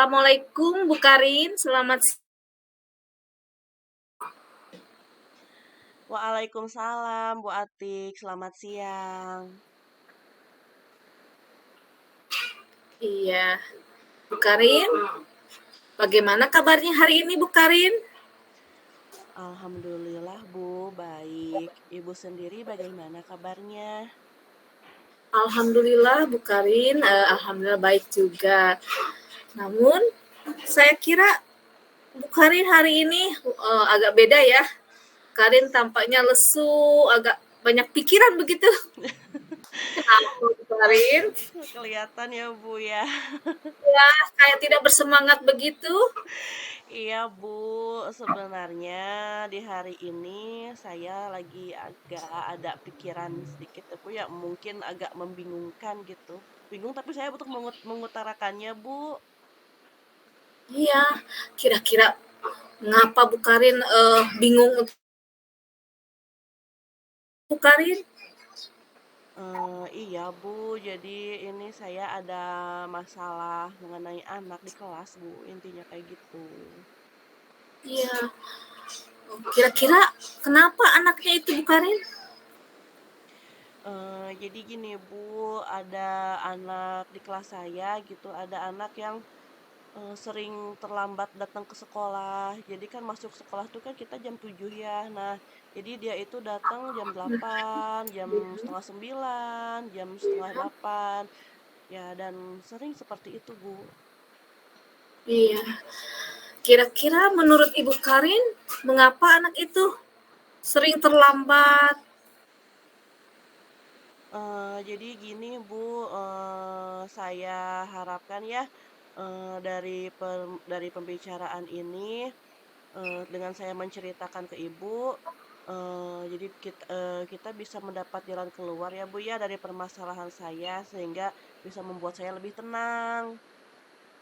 Assalamualaikum Bu Karin, selamat Waalaikumsalam Bu Atik, selamat siang. iya, Bu Karin. Bagaimana kabarnya hari ini Bu Karin? Alhamdulillah Bu, baik. Ibu sendiri bagaimana kabarnya? Alhamdulillah Bu Karin, alhamdulillah baik juga. Namun saya kira Bu Karin hari ini agak beda ya. Karin tampaknya lesu, agak banyak pikiran begitu. Kenapa Bu Karin? Kelihatan ya Bu ya. Ya, kayak tidak bersemangat begitu. Iya Bu, sebenarnya di hari ini saya lagi agak ada pikiran sedikit ya Bu ya, mungkin agak membingungkan gitu. Bingung tapi saya butuh mengutarakannya Bu. Iya, kira-kira ngapa Bu Karin bingung untuk Bu Karin? Iya Bu, jadi ini saya ada masalah mengenai anak di kelas Bu, intinya kayak gitu. Iya, kira-kira kenapa anaknya itu Bu Karin? Jadi gini Bu, ada anak di kelas saya gitu, ada anak yang sering terlambat datang ke sekolah. Jadi kan masuk sekolah tuh kan kita jam 7 ya. Nah, jadi dia itu datang jam 8, jam setengah 9, jam setengah 8. Ya, dan sering seperti itu Bu. Iya, kira-kira menurut Ibu Karin, mengapa anak itu sering terlambat? Jadi gini Bu, saya harapkan ya, dari pembicaraan ini, dengan saya menceritakan ke Ibu, jadi kita bisa mendapat jalan keluar ya Bu ya dari permasalahan saya, sehingga bisa membuat saya lebih tenang.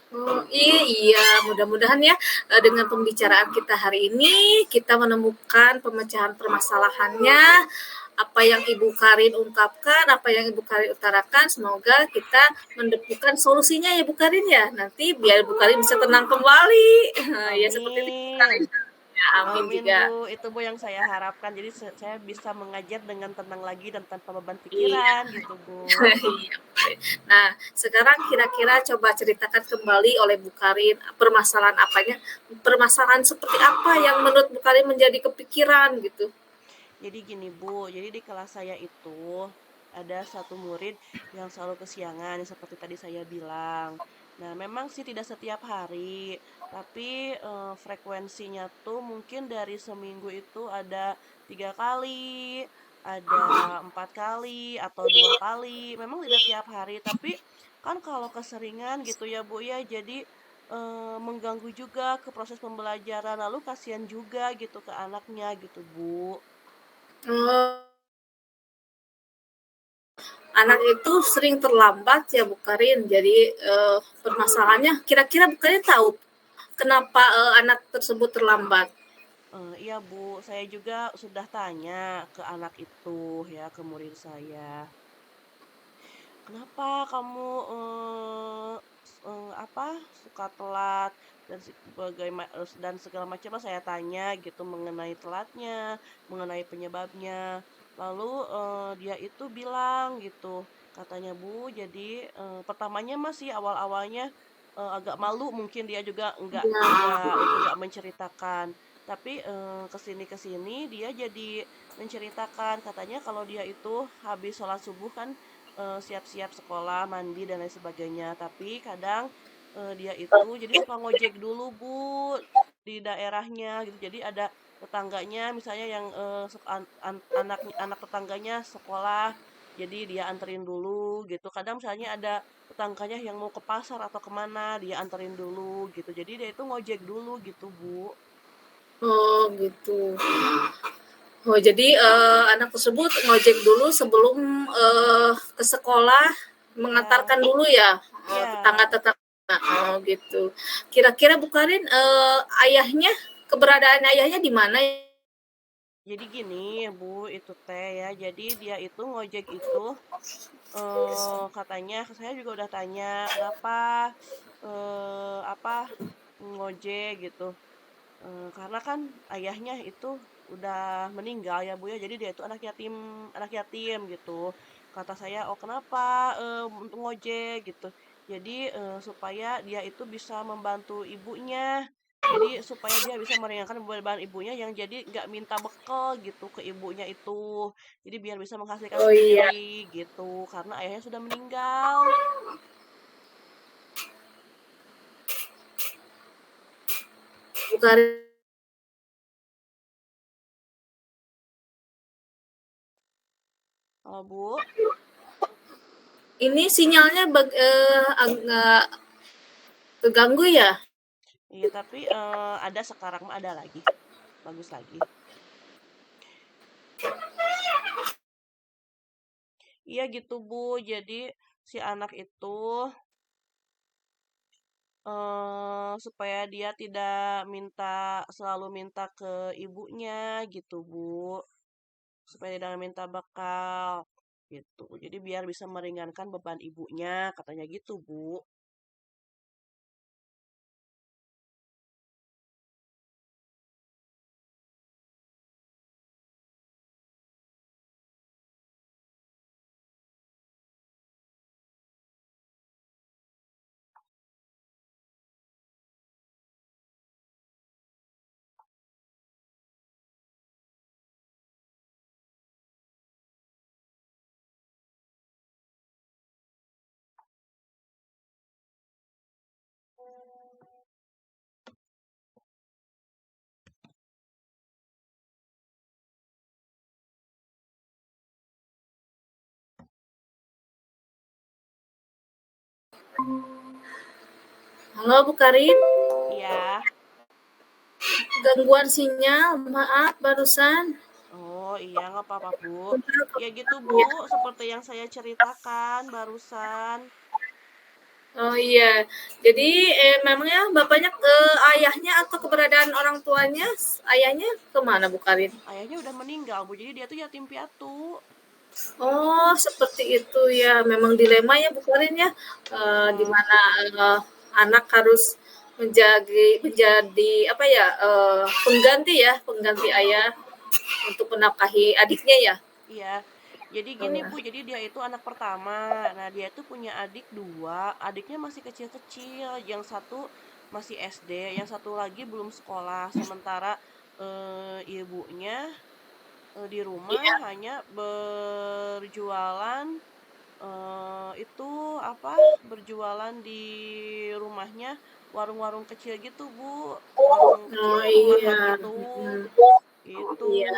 Oh, iya, mudah-mudahan ya dengan pembicaraan kita hari ini kita menemukan pemecahan permasalahannya, apa yang Ibu Karin ungkapkan, apa yang Ibu Karin utarakan, semoga kita menemukan solusinya ya Bu Karin ya. Nanti biar Bu Karin bisa tenang kembali. Ya seperti itu Bu Karin. Amin. Ya, amin Amin juga. Bu, itu Bu yang saya harapkan. Jadi saya bisa mengajar dengan tenang lagi dan tanpa beban Iya. pikiran gitu Bu. Iya. Nah, sekarang kira-kira coba ceritakan kembali oleh Bu Karin permasalahan apanya, permasalahan seperti apa yang menurut Bu Karin menjadi kepikiran gitu. Jadi gini Bu, jadi di kelas saya itu ada satu murid yang selalu kesiangan, yang seperti tadi saya bilang. Nah, memang sih tidak setiap hari, tapi frekuensinya tuh mungkin dari seminggu itu ada 3 kali, ada 4 kali, atau 2 kali. Memang tidak tiap hari, tapi kan kalau keseringan gitu ya Bu ya, jadi mengganggu juga ke proses pembelajaran. Lalu kasihan juga gitu ke anaknya gitu Bu. Oh, anak itu sering terlambat ya Bu Karin. Jadi permasalahannya kira-kira Bu Karin tahu kenapa anak tersebut terlambat? Iya Bu, saya juga sudah tanya ke anak itu ya, ke murid saya. Kenapa kamu apa suka telat dan dan segala macam lah saya tanya gitu mengenai telatnya, mengenai penyebabnya. Lalu dia itu bilang gitu, katanya Bu, jadi pertamanya masih awal-awalnya agak malu mungkin dia juga nggak menceritakan. Tapi kesini dia jadi menceritakan katanya kalau dia itu habis sholat subuh kan siap-siap sekolah, mandi dan lain sebagainya. Tapi kadang dia itu jadi suka ngojek dulu Bu di daerahnya gitu. Jadi ada tetangganya misalnya yang anak tetangganya sekolah, jadi dia anterin dulu gitu. Kadang misalnya ada tetangganya yang mau ke pasar atau kemana, dia anterin dulu gitu. Jadi dia itu ngojek dulu gitu Bu. Oh gitu. Oh jadi anak tersebut ngojek dulu sebelum ke sekolah, Ya, mengantarkan dulu ya ya. tetangga-tetangga. Oh gitu. Kira-kira Bu Karin ayahnya, keberadaan ayahnya di mana? Jadi gini Bu, itu teh ya. Jadi dia itu ngojek itu katanya saya juga udah tanya kenapa apa, ngojek gitu. Karena kan ayahnya itu udah meninggal ya Bu ya, jadi dia itu anak yatim gitu. Kata saya, "Oh kenapa, untuk ngojek?" Gitu. Jadi, supaya dia itu bisa membantu ibunya. Jadi supaya dia bisa meringankan beban ibunya yang jadi nggak minta bekal gitu ke ibunya itu. Jadi biar bisa menghasilkan Oh iya, sendiri gitu, karena ayahnya sudah meninggal. Bu Karin. Kalau Bu? Ini sinyalnya agak terganggu ya? Iya tapi, ada sekarang mah ada lagi, bagus lagi. Iya gitu Bu, jadi si anak itu supaya dia tidak selalu minta ke ibunya gitu Bu, supaya tidak minta bekal gitu. Jadi biar bisa meringankan beban ibunya, katanya gitu Bu. Halo Bu Karin, Iya. gangguan sinyal, maaf barusan. Oh iya nggak apa-apa Bu. Bentar, Ya gitu Bu, ya. seperti yang saya ceritakan barusan. Oh iya, jadi memangnya bapaknya ke ayahnya atau keberadaan orang tuanya? Ayahnya kemana Bu Karin? Ayahnya udah meninggal Bu, jadi dia tuh yatim piatu. Oh, seperti itu ya. Memang dilema ya Bu Karin ya, di Iya, mana anak harus menjadi apa ya, pengganti ayah untuk menafkahi adiknya ya. iya. Jadi Oh gini ya. Bu, jadi dia itu anak pertama. Nah dia itu punya adik dua, adiknya masih kecil-kecil. Yang satu masih SD, yang satu lagi belum sekolah. Sementara ibunya di rumah Iya. hanya berjualan itu apa, berjualan di rumahnya warung-warung kecil gitu, Bu. Warung kecil Oh rumahan iya. gitu, Mm. gitu. Iya.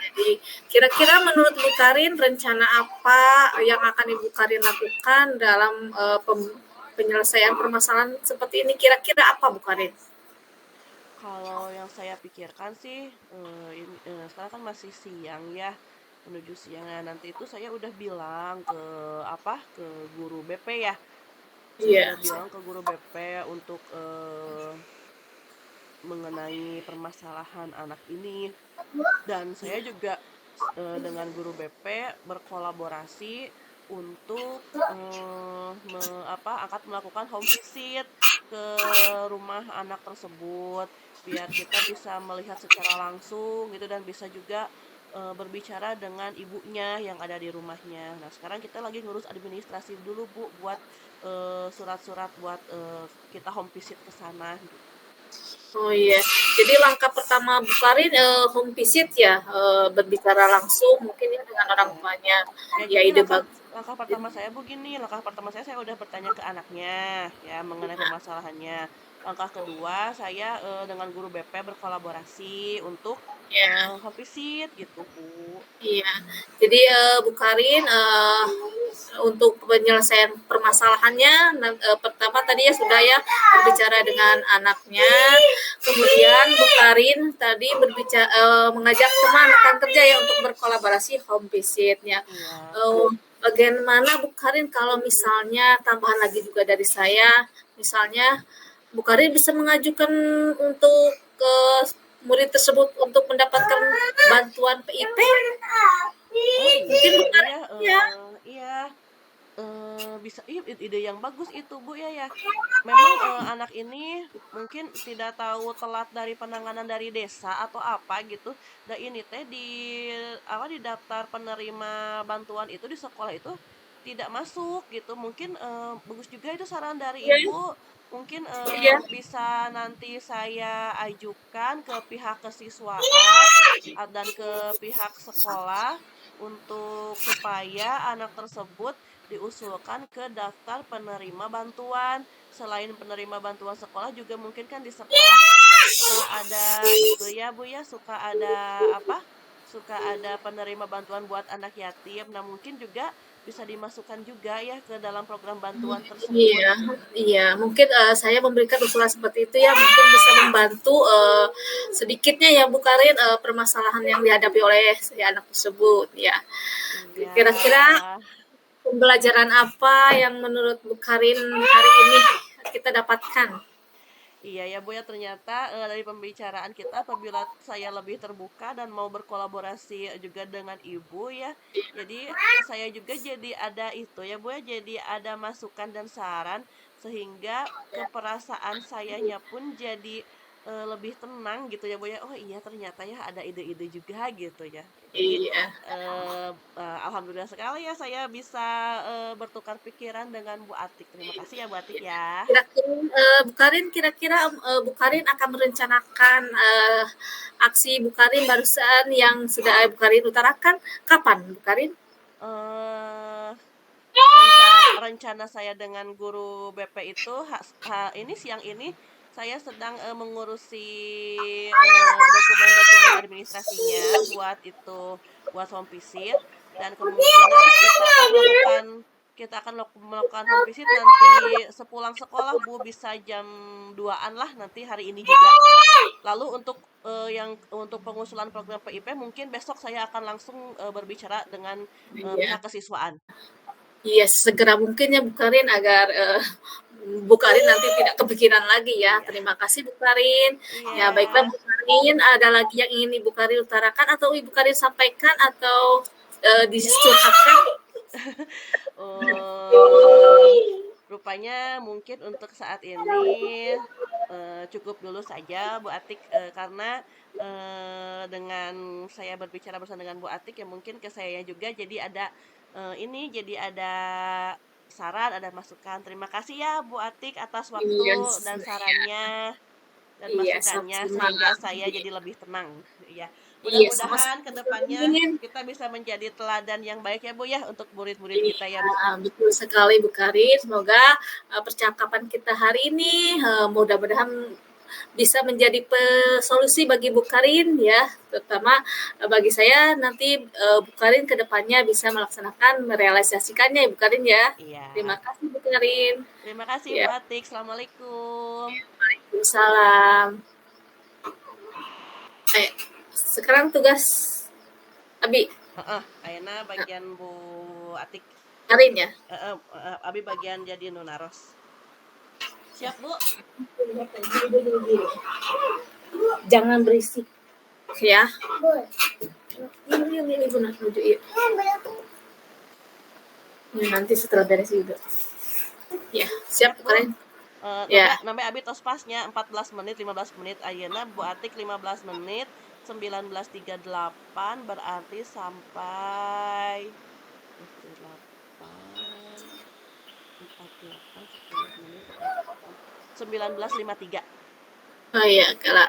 Jadi kira-kira menurut Bu Karin rencana apa yang akan Ibu Karin lakukan dalam penyelesaian permasalahan seperti ini? Kira-kira apa Bu Karin? Kalau yang saya pikirkan sih, sekarang kan masih siang ya, menuju siang. Nah, nanti itu saya udah bilang ke apa, ke guru BP ya. Saya Iya. udah bilang ke guru BP untuk mengenai permasalahan anak ini. Dan saya juga dengan guru BP berkolaborasi untuk akan melakukan home visit ke rumah anak tersebut biar kita bisa melihat secara langsung gitu dan bisa juga berbicara dengan ibunya yang ada di rumahnya. Nah, sekarang kita lagi ngurus administrasi dulu Bu buat surat-surat buat kita home visit ke sana gitu. Oh iya. Jadi langkah pertama Bu Karin home visit ya, berbicara langsung mungkin ya dengan orang Ya. tuanya. Ya, Ya jadi ide langkah bagus. langkah pertama saya begini, langkah pertama saya udah bertanya ke anaknya ya mengenai permasalahannya. Langkah kedua saya dengan guru BP berkolaborasi untuk Ya. home visit gitu, Bu. Iya, jadi Bu Karin untuk penyelesaian permasalahannya, pertama tadi ya sudah ya berbicara dengan anaknya, kemudian Bu Karin tadi mengajak teman rekan kerja ya untuk berkolaborasi home visitnya. Iya. Bagaimana Bu Karin kalau misalnya tambahan lagi juga dari saya, misalnya Bu Karin bisa mengajukan untuk ke murid tersebut untuk mendapatkan bantuan PIP. Oh Mungkin iya, Bu jadi Karin ya ya. iya bisa ide yang bagus itu, Bu, ya. Memang, anak ini mungkin tidak tahu telat dari penanganan dari desa atau apa gitu, dan ini teh di daftar penerima bantuan itu di sekolah itu tidak masuk gitu. Mungkin, bagus juga itu saran dari Iya, Ibu, mungkin, iya, bisa nanti saya ajukan ke pihak kesiswaan, dan ke pihak sekolah untuk supaya anak tersebut diusulkan ke daftar penerima bantuan. Selain penerima bantuan sekolah juga mungkin kan di sekolah suka ada itu ya, Bu, ya, suka ada apa, suka ada penerima bantuan buat anak yatim. Nah, mungkin juga bisa dimasukkan juga ya ke dalam program bantuan tersebut. iya, iya. Mungkin saya memberikan usulan seperti itu ya, mungkin bisa membantu sedikitnya ya Bu Karin permasalahan yang dihadapi oleh si anak tersebut ya. Iya. Kira-kira pembelajaran apa yang menurut Bu Karin hari ini kita dapatkan? Iya ya Bu ya, ternyata dari pembicaraan kita apabila saya lebih terbuka dan mau berkolaborasi juga dengan Ibu ya. Jadi saya juga jadi ada itu ya Bu ya, jadi ada masukan dan saran sehingga keperasaan sayanya pun jadi lebih tenang gitu ya Bu ya. Oh iya ternyata ya ada ide-ide juga gitu ya. Jadi Iya. alhamdulillah sekali ya saya bisa bertukar pikiran dengan Bu Atik. Terima kasih ya Bu Atik ya. Kira-kira Bu Karin kira-kira Bu Karin akan merencanakan aksi Bu Karin barusan yang sudah Bu Karin utarakan kapan Bu Karin? eh rencana saya dengan guru BP itu ini siang ini saya sedang mengurusi dokumen-dokumen administrasinya buat home visit dan kemungkinan kita akan melakukan home visit nanti sepulang sekolah Bu bisa jam 2-an lah nanti hari ini juga. Lalu untuk pengusulan program PIP mungkin besok saya akan langsung berbicara dengan Iya. pihak kesiswaan. Iya, segera mungkin ya Bu Karin agar Bu Karin nanti tidak kepikiran lagi ya. Iya. Terima kasih Bu Karin. Ya baiklah Iya. Bu Karin, ada lagi yang ingin Ibu Karin utarakan atau Ibu Karin sampaikan atau discurhatkan? Eh, rupanya mungkin untuk saat ini cukup dulu saja Bu Atik karena dengan saya berbicara bersama dengan Bu Atik ya mungkin ke saya juga jadi ada saran, ada masukan. Terima kasih ya Bu Atik atas waktu Iya, dan iya, sarannya dan iya, masukannya sehingga semangat. saya jadi lebih tenang. Iya. Iya, Mudah-mudahan sama-sama ke Bu depannya Karin. kita bisa menjadi teladan yang baik ya Bu ya untuk murid-murid kita ya Bu. Iya, betul sekali Bu Karin. Semoga percakapan kita hari ini mudah-mudahan bisa menjadi solusi bagi Bu Karin ya, terutama bagi saya nanti Bu Karin ke depannya bisa melaksanakan merealisasikannya ya Bu Karin ya. Iya. Terima kasih Bu Karin. Terima kasih Bu Ya, Atik. Assalamualaikum. Waalaikumsalam. Sekarang tugas Abi Heeh, ayeuna bagian Bu Atik. Karin ya. Abi bagian jadi nunaros. Siap, Bu? Jangan berisik ya. Ini Ibu nak menuju ya. Nanti setelah beres juga. Ya, siap Bu. Karin. Namanya Ya. namanya abi tos pasnya 14 menit 15 menit ayeuna Bu Atik 15 menit 19.38 berarti sampai 8 48 10 menit 19.53. Oh iya, kalau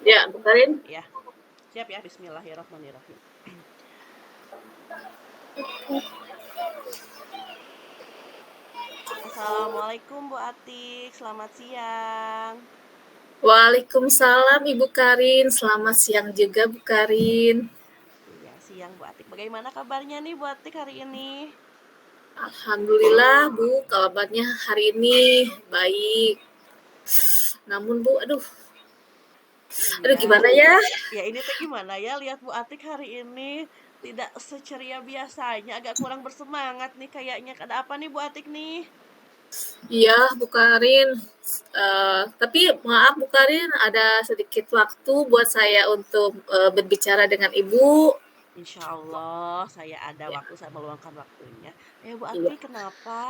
ya, Bu Karin. Ya. Siap ya, bismillahirrahmanirrahim. Assalamualaikum Bu Atik, selamat siang. Waalaikumsalam Ibu Karin. Selamat siang juga Bu Karin. Iya, siang Bu Atik. Bagaimana kabarnya nih Bu Atik hari ini? Alhamdulillah Bu, kabarnya hari ini baik. Namun Bu, aduh Iya. gimana ya? Ya ini teh gimana ya lihat Bu Atik hari ini tidak seceria biasanya, agak kurang bersemangat nih kayaknya. Ada apa nih Bu Atik nih? Iya, Bu Karin. Tapi maaf Bu Karin, ada sedikit waktu buat saya untuk berbicara dengan Ibu. Insya Allah saya ada Ya, waktu, saya meluangkan waktunya. Bu iya. Akvi, kenapa?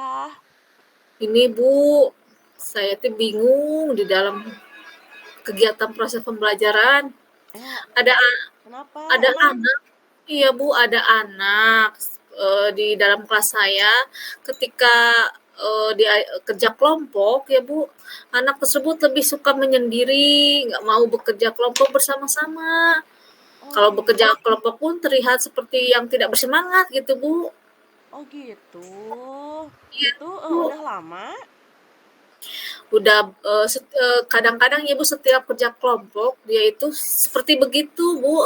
Ini Bu, saya tuh bingung di dalam kegiatan proses pembelajaran. Eh, Ada kenapa? ada Emang? anak, iya Bu, ada anak di dalam kelas saya ketika dia kerja kelompok ya Bu, anak tersebut lebih suka menyendiri, nggak mau bekerja kelompok bersama-sama. Oh Kalau gitu. bekerja kelompok pun terlihat seperti yang tidak bersemangat gitu Bu. Oh gitu. Iya Itu Bu, udah lama? udah kadang-kadang ibu setiap kerja kelompok dia itu seperti begitu Bu,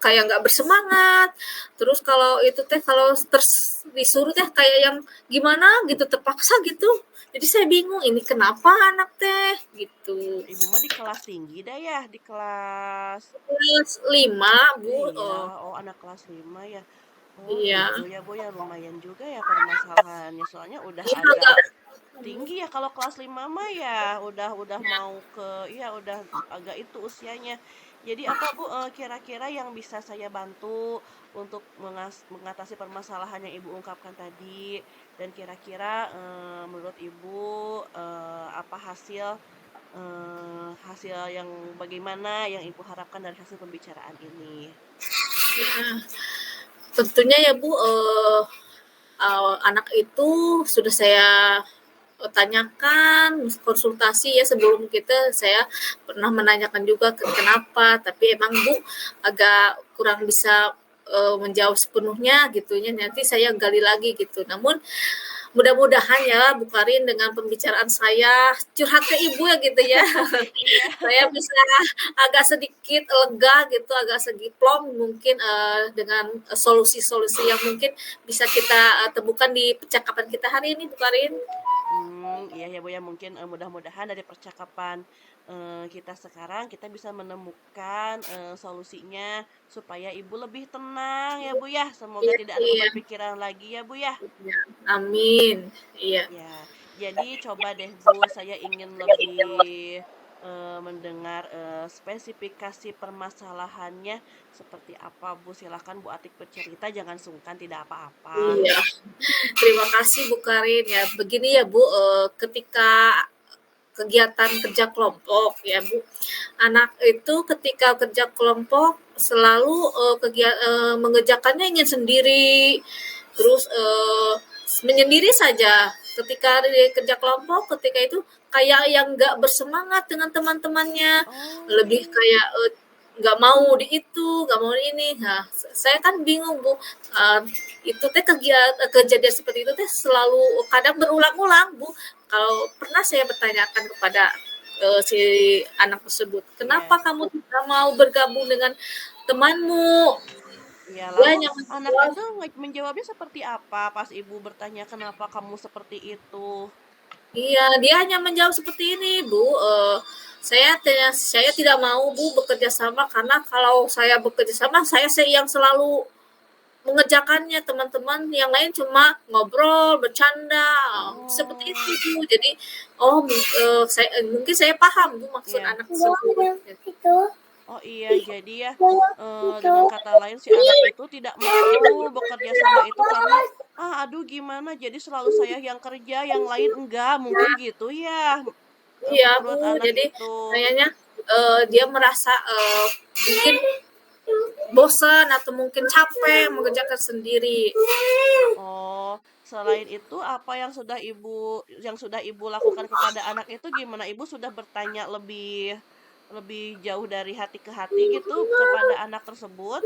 kayak nggak bersemangat. Terus kalau itu teh kalau disuruh teh kayak yang gimana gitu, terpaksa gitu. Jadi saya bingung ini kenapa anak teh gitu. Ibu mah di kelas tinggi dah ya, di kelas. Kelas 5 Bu. Iya, oh anak kelas 5 ya. Oh Iya, gitu ya Bu ya, lumayan juga ya permasalahannya. Soalnya udah iya agak agak tinggi ya kalau kelas 5 mah ya, udah mau ke iya udah agak itu usianya. Jadi apa Bu, kira-kira yang bisa saya bantu untuk mengatasi permasalahan yang Ibu ungkapkan tadi? Dan kira-kira, menurut Ibu, apa hasil yang bagaimana yang Ibu harapkan dari hasil pembicaraan ini? tentunya ya Bu, anak itu sudah saya tanyakan, konsultasi ya sebelum kita, saya pernah menanyakan juga kenapa, tapi emang Bu agak kurang bisa menjawab sepenuhnya gitunya, nanti saya gali lagi gitu. Namun mudah-mudahan ya Bu Karin dengan pembicaraan saya curhat ke Ibu ya gitu ya. Iya. Saya bisa agak sedikit lega gitu, agak sedikit plong mungkin dengan solusi-solusi yang mungkin bisa kita temukan di percakapan kita hari ini Bu Karin. Iya ya, Bu, ya, mungkin, mudah-mudahan dari percakapan, kita sekarang, kita bisa menemukan, solusinya supaya Ibu lebih tenang ya, Bu, ya. Semoga Iya, tidak ada iya, beban pikiran lagi ya, Bu, ya. iya. Amin. Iya. Ya, jadi coba deh, Bu, saya ingin lebih, mendengar, spesifikasi permasalahannya seperti apa, Bu. Silakan Bu Atik bercerita, jangan sungkan, tidak apa-apa. Iya. Terima kasih Bu Karin ya. Begini ya Bu, ketika kegiatan kerja kelompok ya Bu, anak itu ketika kerja kelompok selalu mengerjakannya ingin sendiri, terus menyendiri saja. Ketika kerja kelompok, ketika itu kayak yang nggak bersemangat dengan teman-temannya, lebih Oh, kayak nggak mau di itu, nggak mau di ini. Nah, saya kan bingung Bu, uh, itu teh kejadian seperti itu teh selalu kadang berulang-ulang Bu. Kalau pernah saya bertanyakan kepada si anak tersebut, kenapa iya. kamu tidak mau bergabung dengan temanmu? Iya, Dia lalu hanya anak menjawab, itu menjawabnya seperti apa pas ibu bertanya kenapa kamu seperti itu? iya, dia hanya menjawab seperti ini, Bu. Saya tidak mau Bu bekerja sama karena kalau saya bekerja sama saya yang selalu mengerjakannya, teman-teman yang lain cuma ngobrol, bercanda, seperti itu Oh, Bu. Jadi, oh mungkin saya paham Bu maksud iya. anak tersebut. Oh iya, jadi ya dengan kata lain si anak itu tidak mau bekerja sama itu karena aduh gimana jadi selalu saya yang kerja, yang lain enggak, mungkin gitu ya Iya menurut Bu, anak jadi itu. kayaknya dia merasa mungkin bosan atau mungkin capek mengerjakan sendiri. Oh, selain itu apa yang sudah Ibu lakukan kepada anak itu gimana? Ibu sudah bertanya lebih lebih jauh dari hati ke hati gitu kepada anak tersebut?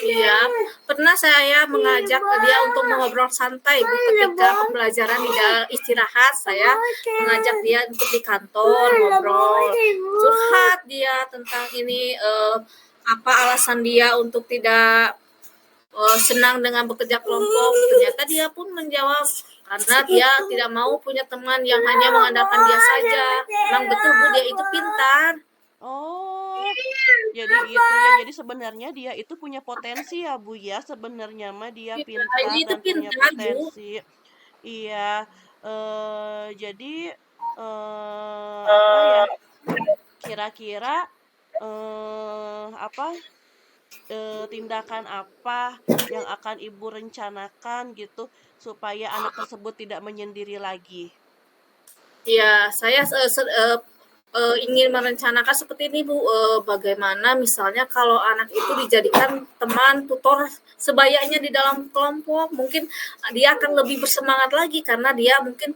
Iya, pernah saya mengajak dia untuk mengobrol santai Bu ketika pembelajaran di dalam istirahat. Saya mengajak dia untuk di kantor ngobrol, curhat dia tentang ini apa alasan dia untuk tidak senang dengan bekerja kelompok. Ternyata dia pun menjawab karena dia tidak mau punya teman yang hanya mengandalkan dia saja. Memang betul Bu, dia itu pintar. Oh, jadi itu ya. Jadi sebenarnya dia itu punya potensi ya, Bu ya. Sebenarnya mah dia Iya, pintar ini itu dan punya pintar Bu. potensi. Iya. Jadi, apa ya, kira-kira, apa, tindakan apa yang akan Ibu rencanakan gitu, supaya anak tersebut tidak menyendiri lagi? Ya, saya ingin merencanakan seperti ini, Bu. Bagaimana misalnya kalau anak itu dijadikan teman, tutor sebayanya di dalam kelompok, mungkin dia akan lebih bersemangat lagi karena dia mungkin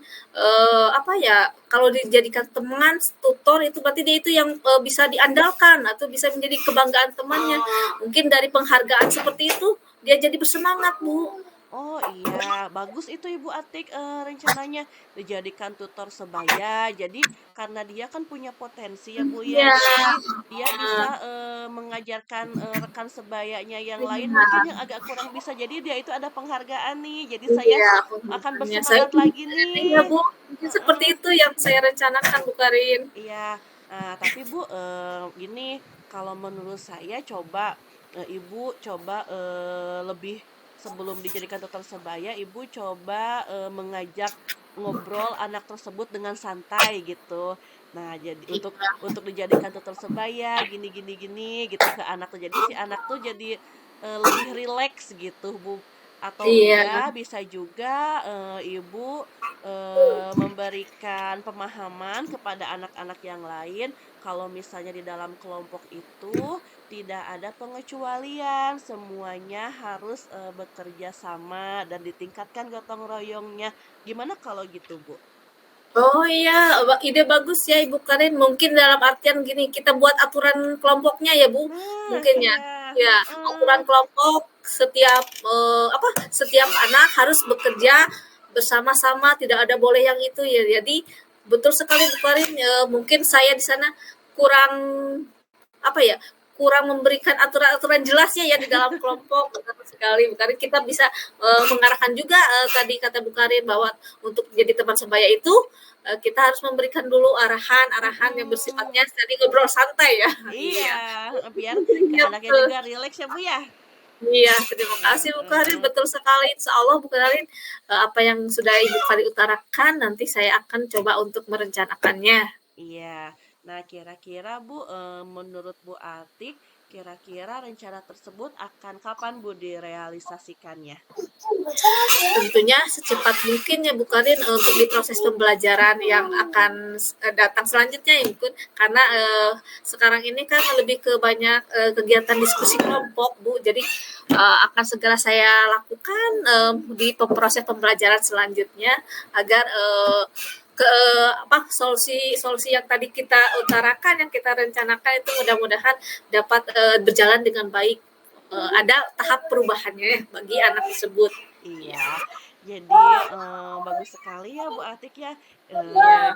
apa ya, kalau dijadikan teman, tutor itu berarti dia itu yang bisa diandalkan atau bisa menjadi kebanggaan temannya. Mungkin dari penghargaan seperti itu dia jadi bersemangat, Bu. Oh iya, bagus itu Ibu Atik, rencananya dijadikan tutor sebaya. Jadi karena dia kan punya potensi ya Bu ya, Iya. jadi dia bisa, mengajarkan, rekan sebayanya yang lain mungkin yang agak kurang bisa, jadi dia itu ada penghargaan nih, jadi saya Iya, akan penggunaannya. Saya bersemangat lagi iya, nih. Bu, mungkin seperti Heeh, itu yang saya rencanakan, Bu Karin. iya. Tapi Bu, gini, kalau menurut saya coba, Ibu coba, lebih sebelum dijadikan tutor sebaya, Ibu coba, mengajak ngobrol anak tersebut dengan santai gitu. Nah, jadi untuk dijadikan tutor sebaya gini gini gini gitu ke anak tuh. Jadi si anak tuh jadi, lebih rileks gitu, Bu. Atau Iya, enggak bisa juga, Ibu, memberikan pemahaman kepada anak-anak yang lain kalau misalnya di dalam kelompok itu tidak ada pengecualian, semuanya harus, bekerja sama dan ditingkatkan gotong royongnya. Gimana kalau gitu, Bu? oh iya, ide bagus ya Ibu Karin. Mungkin dalam artian gini, kita buat aturan kelompoknya ya Bu, Nah, mungkin ya. iya, Ya, aturan heeh. kelompok setiap apa? Setiap anak harus bekerja bersama-sama, tidak ada boleh yang itu ya. Jadi betul sekali Bu Karin. Mungkin saya di sana kurang apa ya, kurang memberikan aturan-aturan jelasnya ya di dalam kelompok. Betul sekali Bu Karin. Kita bisa mengarahkan juga tadi kata Bu Karin bahwa untuk jadi teman sebaya itu kita harus memberikan dulu arahan-arahan yang Mhm. bersifatnya tadi ngobrol santai ya. Iya, Iya. biar ke Iya anaknya betul. juga rileks ya, Bu, ya? Iya, terima kasih Bu Karin. Heeh. Betul sekali. Insya Allah Bu Karin, apa yang sudah Ibu Karin utarakan nanti saya akan coba untuk merencanakannya. Iya. Nah, kira-kira Bu, menurut Bu Atik, kira-kira rencana tersebut akan kapan Bu direalisasikannya? Tentunya secepat mungkin ya Bu Karin untuk di proses pembelajaran yang akan datang selanjutnya ya Bu, karena sekarang ini kan lebih ke banyak kegiatan diskusi kelompok Bu, jadi akan segera saya lakukan di proses pembelajaran selanjutnya agar ke apa solusi yang tadi kita utarakan yang kita rencanakan itu mudah-mudahan dapat berjalan dengan baik. Ada tahap perubahannya ya bagi anak tersebut. Iya, Iya. jadi, bagus sekali ya Bu Atik ya,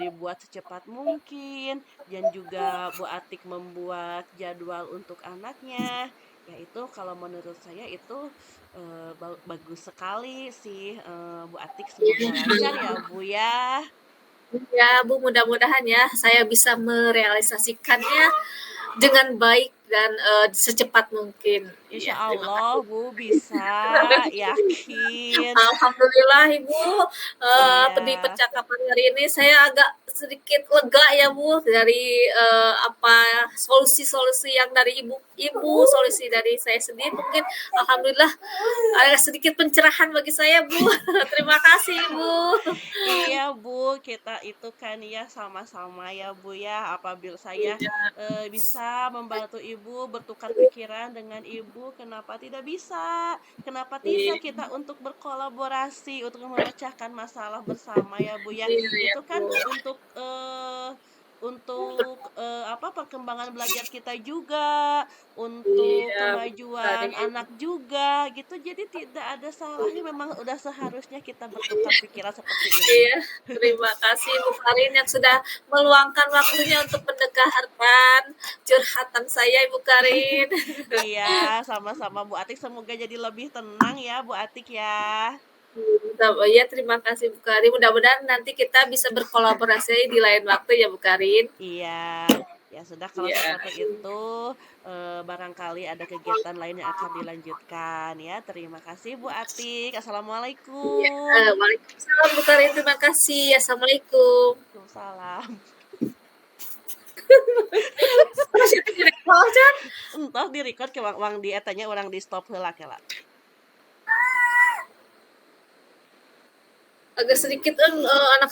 dibuat secepat mungkin dan juga Bu Atik membuat jadwal untuk anaknya. Ya itu kalau menurut saya itu, bagus sekali sih, Bu Atik semoga lancar ya Bu ya. Ya, Bu, mudah-mudahan ya saya bisa merealisasikannya dengan baik dan secepat mungkin. Insya Iya, terima Allah kasih. Bu bisa, yakin. Alhamdulillah Ibu, di Iya, percakapan hari ini saya agak sedikit lega ya Bu dari apa solusi-solusi yang dari Ibu, solusi dari saya sendiri mungkin alhamdulillah ada sedikit pencerahan bagi saya Bu. Terima kasih Ibu. iya Bu, kita itu kan ya sama-sama ya Bu ya. Apabila saya bisa membantu Ibu bertukar pikiran dengan Ibu, kenapa tidak bisa? Kenapa tidak Iya, kita untuk berkolaborasi untuk memecahkan masalah bersama ya Bu ya. iya Itu kan Bu. untuk apa perkembangan belajar kita juga, untuk Iya, kemajuan Karin. anak juga gitu. Jadi tidak ada salahnya memang udah seharusnya kita bertukar pikiran seperti ini. Iya, terima kasih Bu Karin yang sudah meluangkan waktunya untuk mendengarkan curhatan saya Ibu Karin. Iya, sama-sama Bu Atik semoga jadi lebih tenang ya Bu Atik ya. Iya, terima kasih Bu Karin. Mudah-mudahan nanti kita bisa berkolaborasi di lain waktu ya Bu Karin. Iya, ya Ya sudah kalau Iya. seperti itu, barangkali ada kegiatan lain yang akan dilanjutkan ya. Terima kasih Bu Atik. Iya, Assalamualaikum. waalaikumsalam Bu Karin, terima kasih. Assalamualaikum. Waalaikumsalam. Terus itu direkod Chan? Entah di-record ke wang di eta nya urang di-stop heula kela. Agak sedikit anak